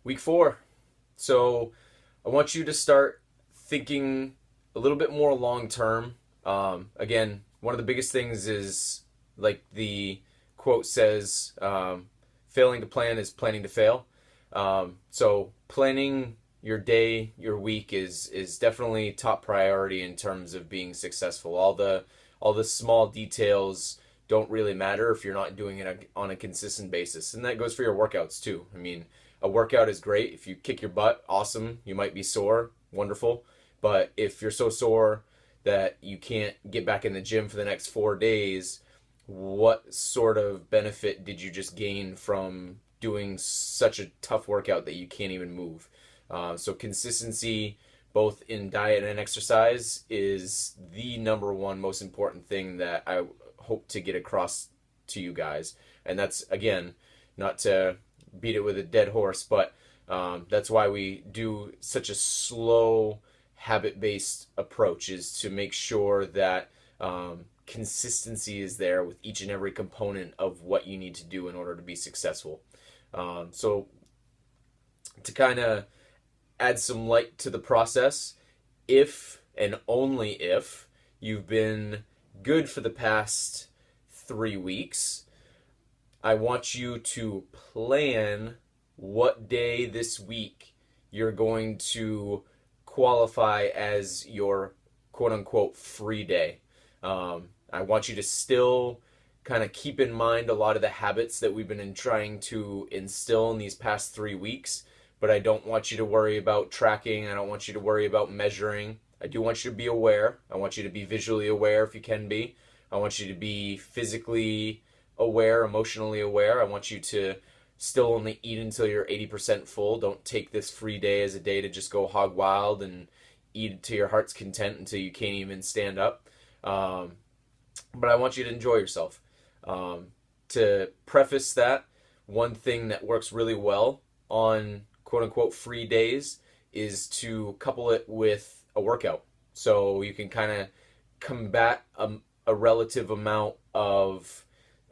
Week 4. So I want you to start thinking a little bit more long term. Again, one of the biggest things is, like the quote says, failing to plan is planning to fail. So planning your day, your week is definitely top priority in terms of being successful. All the small details don't really matter if you're not doing it on a consistent basis, and that goes for your workouts too. I mean, a workout is great. If you kick your butt, awesome. You might be sore, wonderful. But if you're so sore that you can't get back in the gym for the next 4 days, what sort of benefit did you just gain from doing such a tough workout that you can't even move? So consistency, both in diet and exercise, is the number one most important thing that I hope to get across to you guys. And that's, again, not to beat it with a dead horse, but that's why we do such a slow habit-based approach, is to make sure that consistency is there with each and every component of what you need to do in order to be successful. So to kind of add some light to the process, if and only if you've been good for the past 3 weeks, I want you to plan what day this week you're going to qualify as your quote unquote free day. I want you to still kind of keep in mind a lot of the habits that we've been trying to instill in these past 3 weeks, but I don't want you to worry about tracking. I don't want you to worry about measuring. I do want you to be aware. I want you to be visually aware if you can be. I want you to be physically aware, emotionally aware. I want you to still only eat until you're 80% full. Don't take this free day as a day to just go hog wild and eat to your heart's content until you can't even stand up. But I want you to enjoy yourself. To preface that, one thing that works really well on quote-unquote free days is to couple it with a workout. So you can kind of combat a relative amount of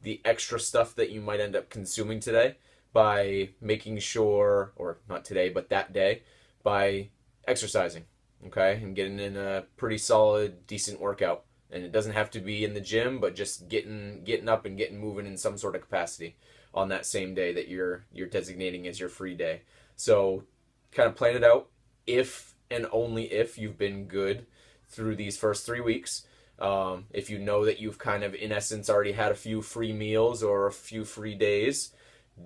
the extra stuff that you might end up consuming today by making sure, or not today, but that day, by exercising, okay, and getting in a pretty solid, decent workout. And it doesn't have to be in the gym, but just getting up and getting moving in some sort of capacity on that same day that you're designating as your free day. So kind of plan it out if and only if you've been good through these first 3 weeks. If you know that you've kind of, in essence, already had a few free meals or a few free days,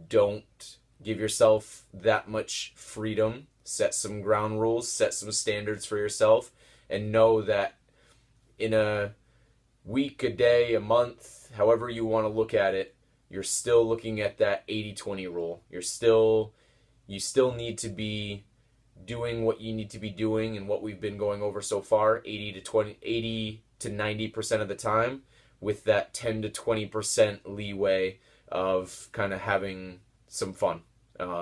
don't give yourself that much freedom. Set some ground rules, set some standards for yourself, and know that in a week, a day, a month, however you want to look at it, you're still looking at that 80-20 rule. You still need to be doing what you need to be doing and what we've been going over so far, 80 to 90% of the time, with that 10 to 20% leeway of kind of having some fun.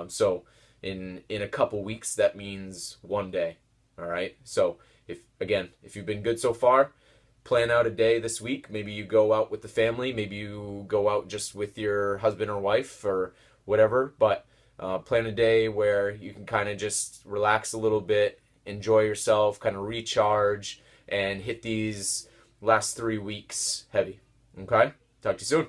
So in a couple weeks, that means one day. All right. So if you've been good so far, plan out a day this week. Maybe you go out with the family. Maybe you go out just with your husband or wife or whatever. But plan a day where you can kind of just relax a little bit, enjoy yourself, kind of recharge, and hit these last 3 weeks heavy. Okay? Talk to you soon.